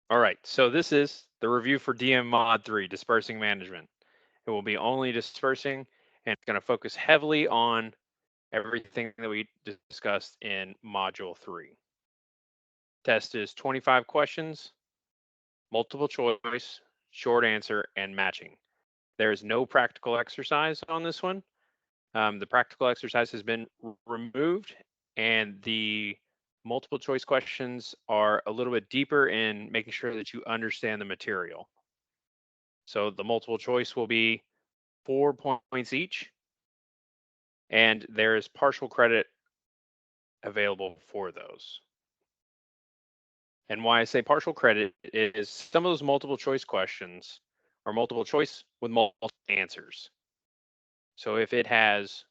All right, so this is the review for DM Mod 3, Dispersing Management. It will be only dispersing, and it's going to focus heavily on everything that we discussed in Module 3. Test is 25 questions, multiple choice, short answer, and matching. There is no practical exercise on this one. The practical exercise has been removed, and the multiple choice questions are a little bit deeper in making sure that you understand the material. So the multiple choice will be 4 points each, and there is partial credit available for those. And why I say partial credit is some of those multiple choice questions are multiple choice with multiple answers. So if it has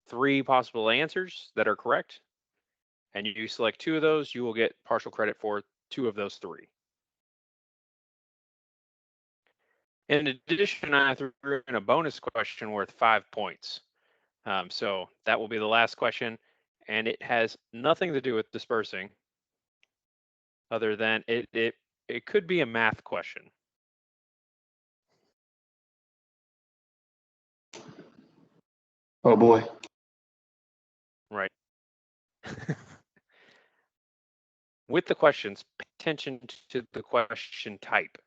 3 possible answers that are correct, and you select 2 of those, you will get partial credit for 2 of those 3. In addition, I threw in a bonus question worth 5 points. So that will be the last question, and it has nothing to do with dispersing, other than it could be a math question. Oh boy. Right. With the questions, pay attention to the question type.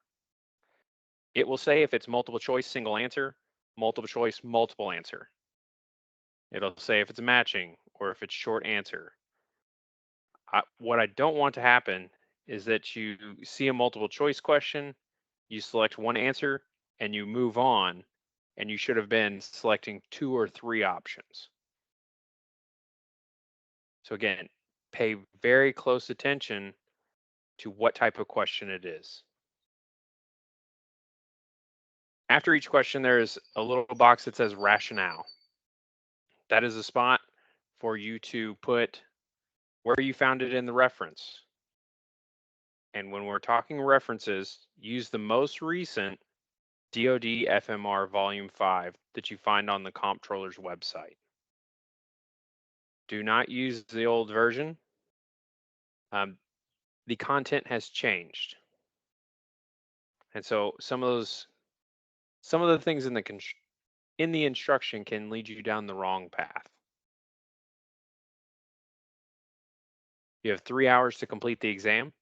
It will say if it's multiple choice, single answer, multiple choice, multiple answer. It'll say if it's matching or if it's short answer. What I don't want to happen is that you see a multiple choice question, you select one answer, and you move on, and you should have been selecting 2 or 3 options. So again, pay very close attention to what type of question it is. After each question, there's a little box that says rationale. That is a spot for you to put where you found it in the reference. And when we're talking references, use the most recent DoD FMR Volume 5 that you find on the Comptroller's website. Do not use the old version. The content has changed. And so some of the things in the instruction can lead you down the wrong path. You have 3 hours to complete the exam.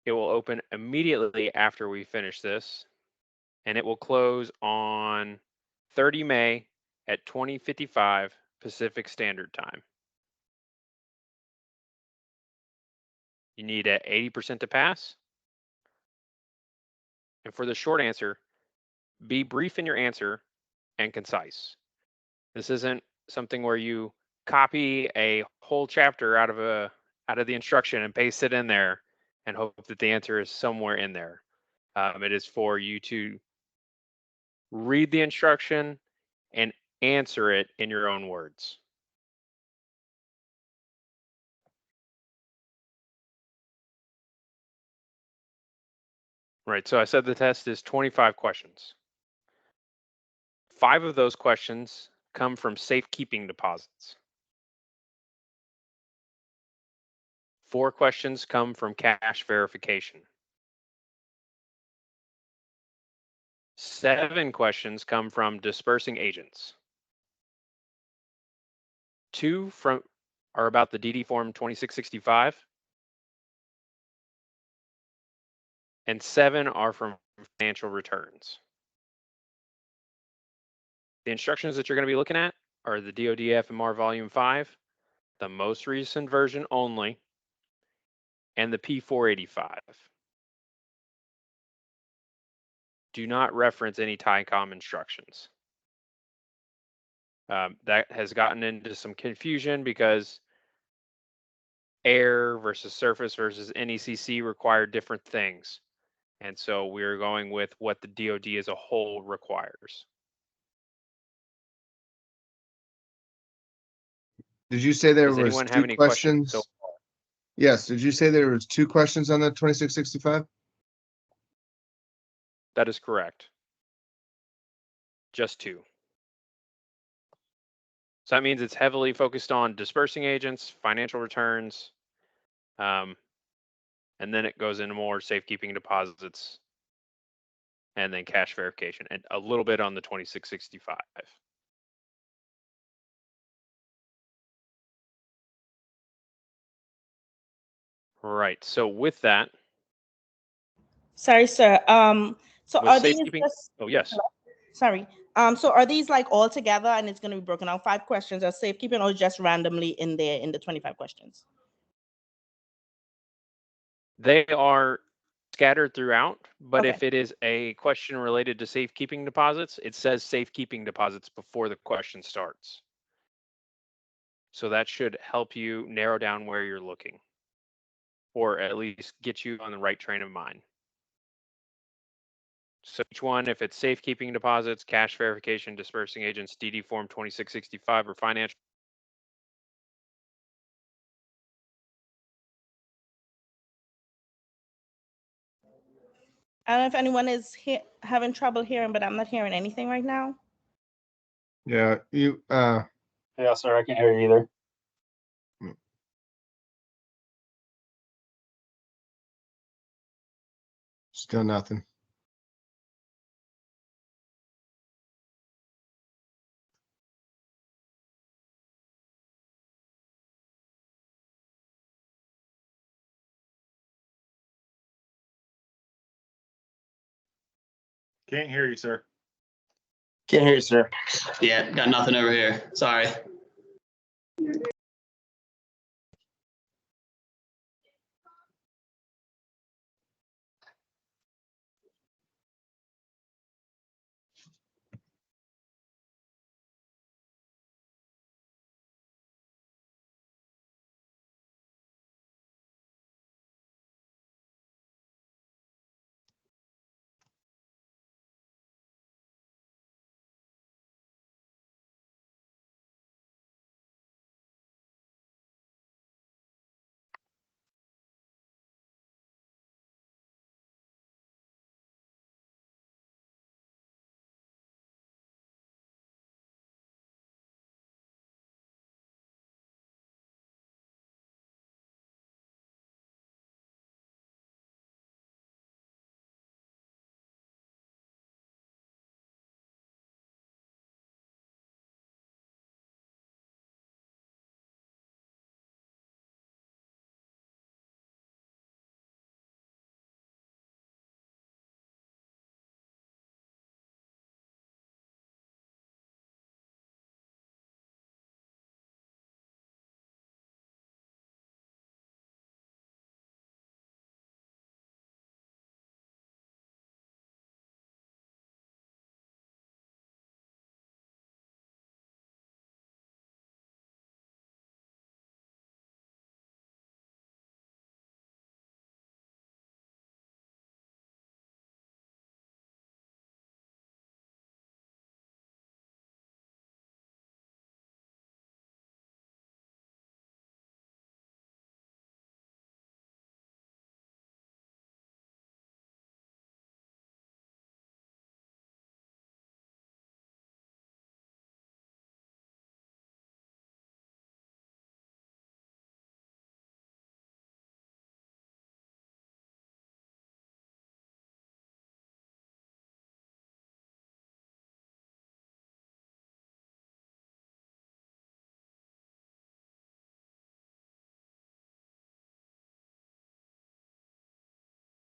It will open immediately after we finish this, and it will close on 30 May at 20:55 Pacific Standard Time. You need a 80% to pass. And for the short answer, be brief in your answer and concise. This isn't something where you copy a whole chapter out of the instruction and paste it in there and hope that the answer is somewhere in there. It is for you to read the instruction and answer it in your own words. Right, so I said the test is 25 questions. 5 of those questions come from safekeeping deposits. 4 questions come from cash verification. 7 questions come from dispersing agents. 2 are about the DD Form 2665. And 7 are from financial returns. The instructions that you're going to be looking at are the DoD FMR Volume 5, the most recent version only, and the P485. Do not reference any TICOM instructions. That has gotten into some confusion because air versus surface versus NECC require different things. And so we're going with what the DoD as a whole requires. Did you say there Does was anyone have 2 any questions? questions? Yes. Did you say there was 2 questions on the 2665? That is correct. Just 2. So that means it's heavily focused on dispersing agents, financial returns, and then it goes into more safekeeping deposits, and then cash verification, and a little bit on the 2665. Right. So with that, Sorry, sir. So with are these safekeeping, just, oh yes, sorry. So are these like all together and it's going to be broken out 5 questions as safekeeping, or just randomly in there in the 25 questions? they are scattered throughout, but Okay. if it is a question related to safekeeping deposits, it says safekeeping deposits before the question starts. So that should help you narrow down where you're looking, or at least get you on the right train of mind. So each one, if it's safekeeping deposits, cash verification, dispersing agents, DD form 2665, or financial. I don't know if anyone is having trouble hearing, but I'm not hearing anything right now. Yeah, you Yeah, sorry, I can't hear you either. still nothing. Can't hear you, sir. Can't hear you, sir. Yeah, got nothing over here. Sorry.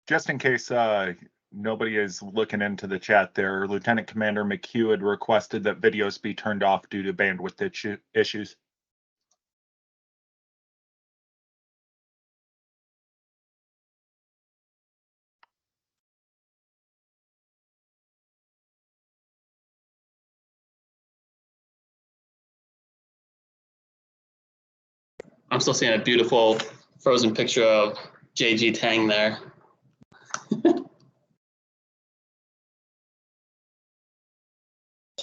Just in case nobody is looking into the chat there, Lieutenant Commander McHugh had requested that videos be turned off due to bandwidth issues. I'm still seeing a beautiful frozen picture of JG Tang there.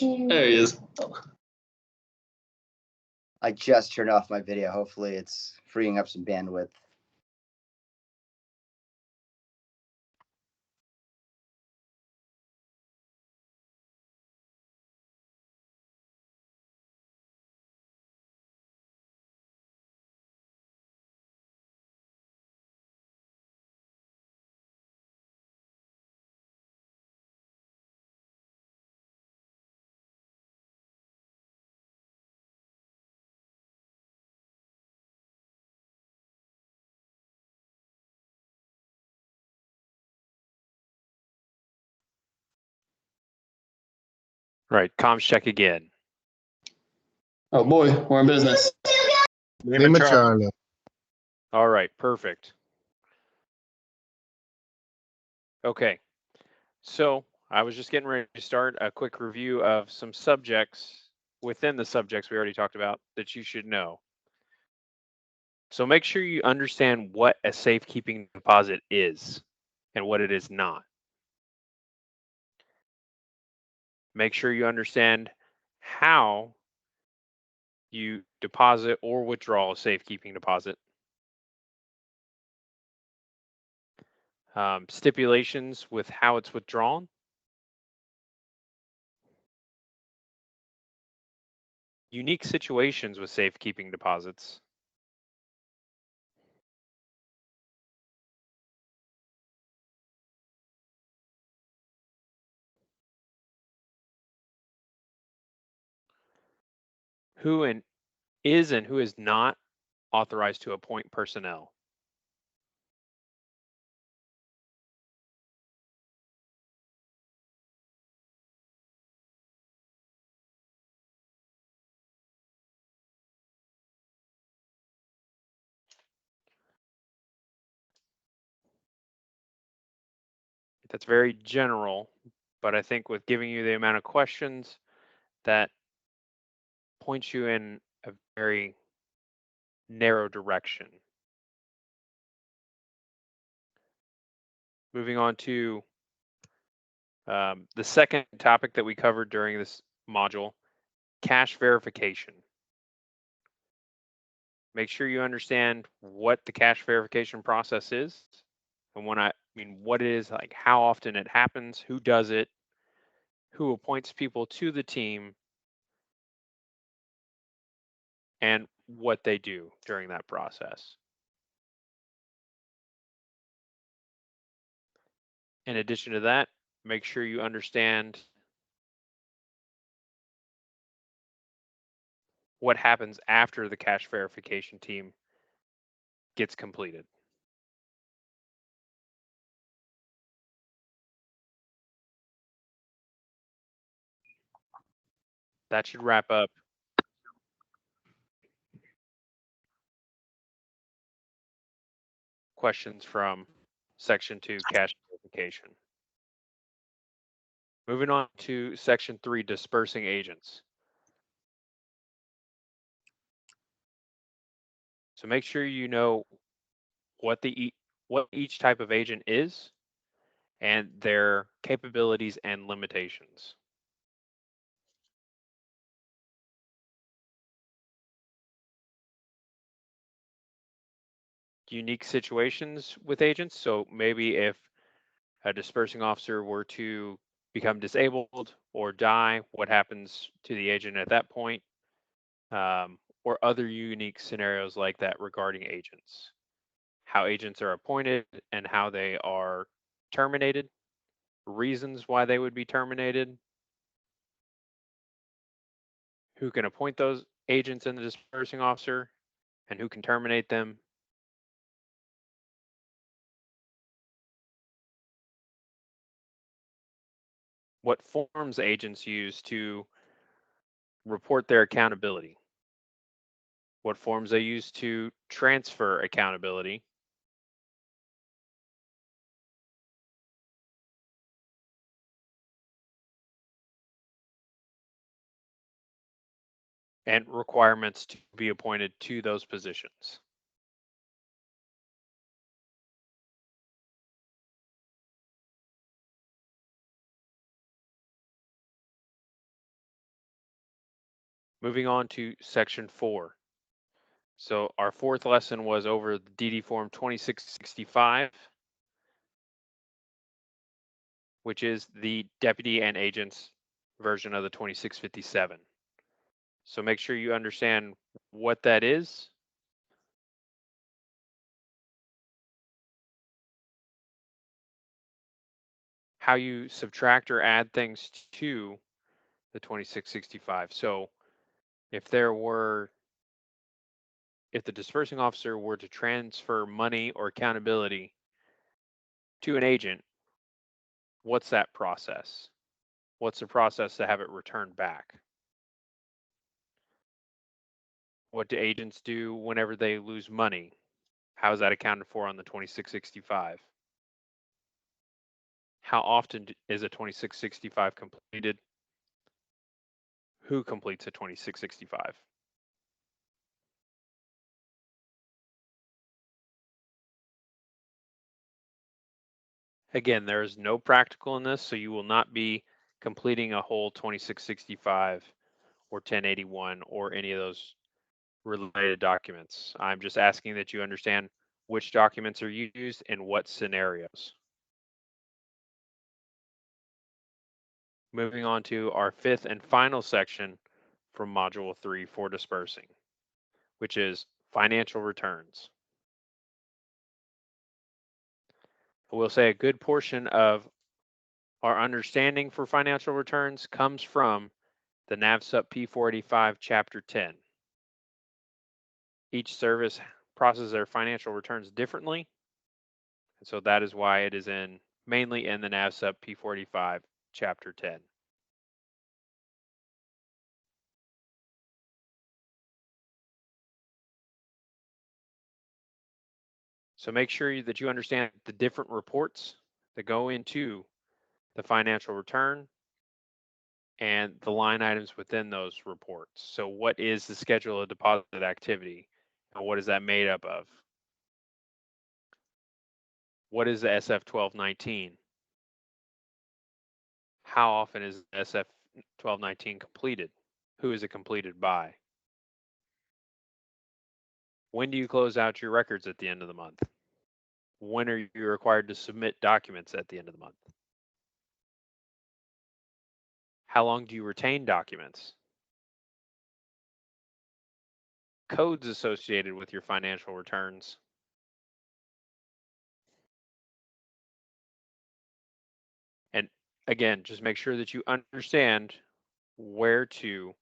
There he is. I just turned off my video. Hopefully it's freeing up some bandwidth. Right, comms check again. Oh boy, we're in business. Lima Charlie. Charlie. All right, perfect. Okay, so I was just getting ready to start a quick review of some subjects within the subjects we already talked about that you should know. So make sure you understand what a safekeeping deposit is and what it is not. Make sure you understand how you deposit or withdraw a safekeeping deposit. Stipulations with how it's withdrawn. Unique situations with safekeeping deposits. Who is and who is not authorized to appoint personnel. That's very general, but I think with giving you the amount of questions, that points you in a very narrow direction. Moving on to the second topic that we covered during this module, cache verification. Make sure you understand what the cache verification process is. And when I mean what it is, like how often it happens, who does it, who appoints people to the team, and what they do during that process. In addition to that, make sure you understand what happens after the cache verification team gets completed. That should wrap up questions from section 2, cache verification. Moving on to section 3, dispersing agents. So make sure you know what each type of agent is and their capabilities and limitations. Unique situations with agents. So maybe if a dispersing officer were to become disabled or die, what happens to the agent at that point? Or other unique scenarios like that regarding agents. How agents are appointed and how they are terminated, reasons why they would be terminated, who can appoint those agents in the dispersing officer, and who can terminate them. What forms agents use to report their accountability. What forms they use to transfer accountability. And requirements to be appointed to those positions. Moving on to section 4. So our fourth lesson was over the DD form 2665, which is the deputy and agents version of the 2657. So make sure you understand what that is, how you subtract or add things to the 2665. So if the dispersing officer were to transfer money or accountability to an agent, what's that process? What's the process to have it returned back? What do agents do whenever they lose money? How is that accounted for on the 2665? How often is a 2665 completed? Who completes a 2665? Again, there is no practical in this, so you will not be completing a whole 2665 or 1081 or any of those related documents. I'm just asking that you understand which documents are used in what scenarios. Moving on to our fifth and final section from Module 3 for dispersing, which is financial returns. I will say a good portion of our understanding for financial returns comes from the NAVSUP P485 Chapter 10. Each service processes their financial returns differently, and so that is why it is mainly in the NAVSUP P485 Chapter 10. So make sure that you understand the different reports that go into the financial return and the line items within those reports. So what is the schedule of deposit activity and what is that made up of? What is the SF-1219? How often is the SF-1219 completed? Who is it completed by? When do you close out your records at the end of the month? When are you required to submit documents at the end of the month? How long do you retain documents? Codes associated with your financial returns. And again, just make sure that you understand where to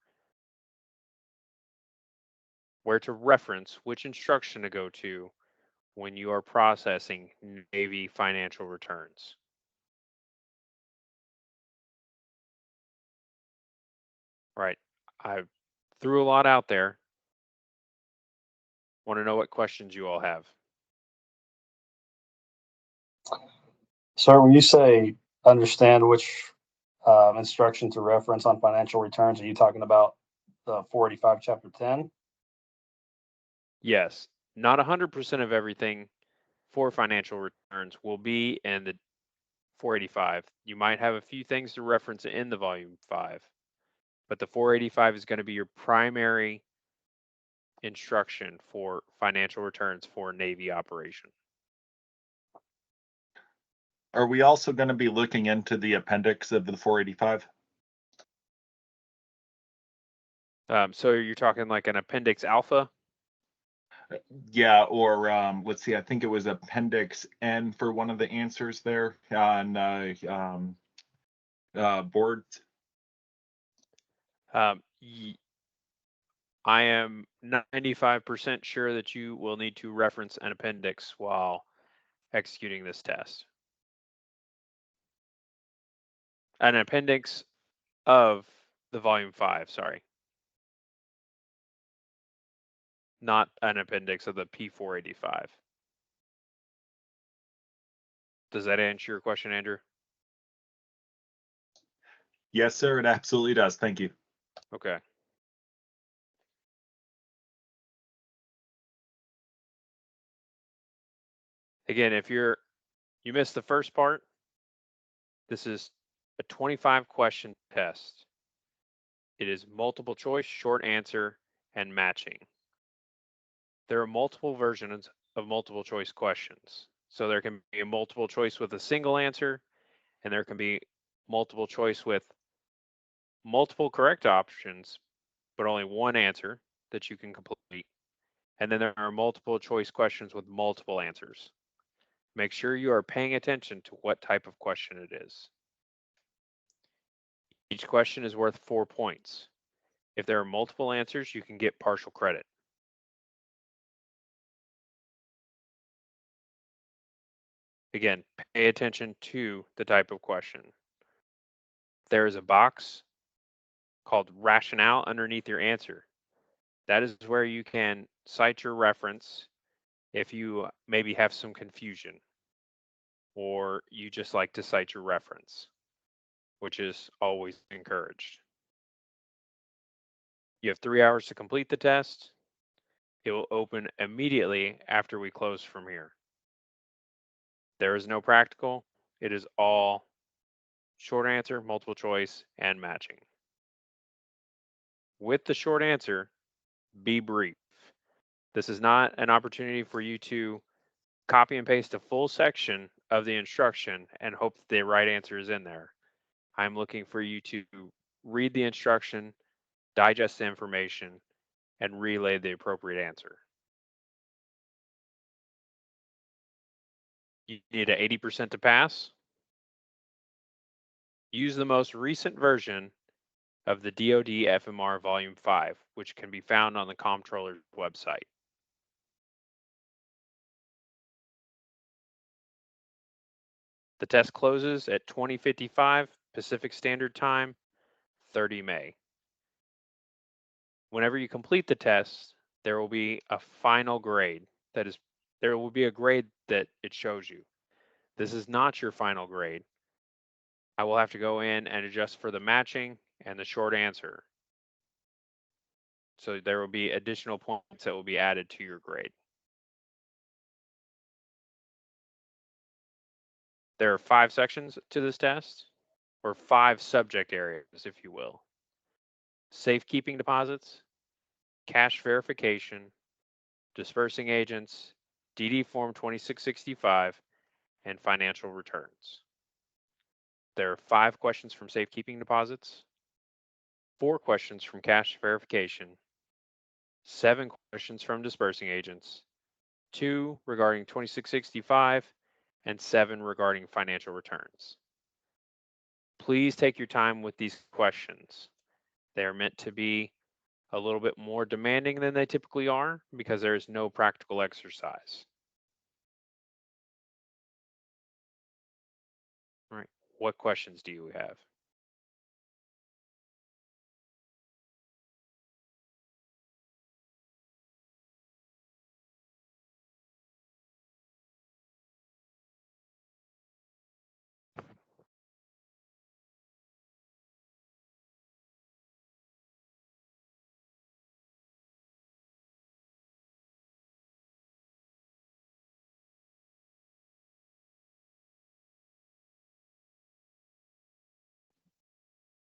reference which instruction to go to when you are processing Navy financial returns. Right, I threw a lot out there. Want to know what questions you all have. Sir, when you say understand which instruction to reference on financial returns, are you talking about the 485 Chapter 10? Yes, not 100% of everything for financial returns will be in the 485. You might have a few things to reference in the volume 5, but the 485 is going to be your primary instruction for financial returns for Navy operation. Are we also going to be looking into the appendix of the 485? So you're talking like an appendix alpha? Yeah, or let's see, I think it was appendix N for one of the answers there on board. I am 95% sure that you will need to reference an appendix while executing this test. An appendix of the volume 5, sorry. Not an appendix of the P485. Does that answer your question, Andrew? Yes, sir, it absolutely does. Thank you. Okay. Again, if you missed the first part, this is a 25 question test. It is multiple choice, short answer, and matching. There are multiple versions of multiple choice questions. So there can be a multiple choice with a single answer, and there can be multiple choice with multiple correct options, but only one answer that you can complete. And then there are multiple choice questions with multiple answers. Make sure you are paying attention to what type of question it is. Each question is worth 4 points. If there are multiple answers, you can get partial credit. Again, pay attention to the type of question. There is a box called rationale underneath your answer. That is where you can cite your reference if you maybe have some confusion or you just like to cite your reference, which is always encouraged. You have 3 hours to complete the test. It will open immediately after we close from here. There is no practical. It is all short answer, multiple choice, and matching. With the short answer, be brief. This is not an opportunity for you to copy and paste a full section of the instruction and hope that the right answer is in there. I'm looking for you to read the instruction, digest the information, and relay the appropriate answer. You need an 80% to pass. Use the most recent version of the DoD FMR Volume 5, which can be found on the Comptroller's website. The test closes at 20:55 Pacific Standard Time, 30 May. Whenever you complete the test, there will be a final grade. There will be a grade that it shows you. This is not your final grade. I will have to go in and adjust for the matching and the short answer. So there will be additional points that will be added to your grade. There are 5 sections to this test, or 5 subject areas, if you will. Safekeeping deposits, cash verification, dispersing agents, DD Form 2665, and financial returns. There are 5 questions from safekeeping deposits, 4 questions from cash verification, 7 questions from dispersing agents, 2 regarding 2665, and 7 regarding financial returns. Please take your time with these questions. They are meant to be a little bit more demanding than they typically are because there is no practical exercise. All right, what questions do you have?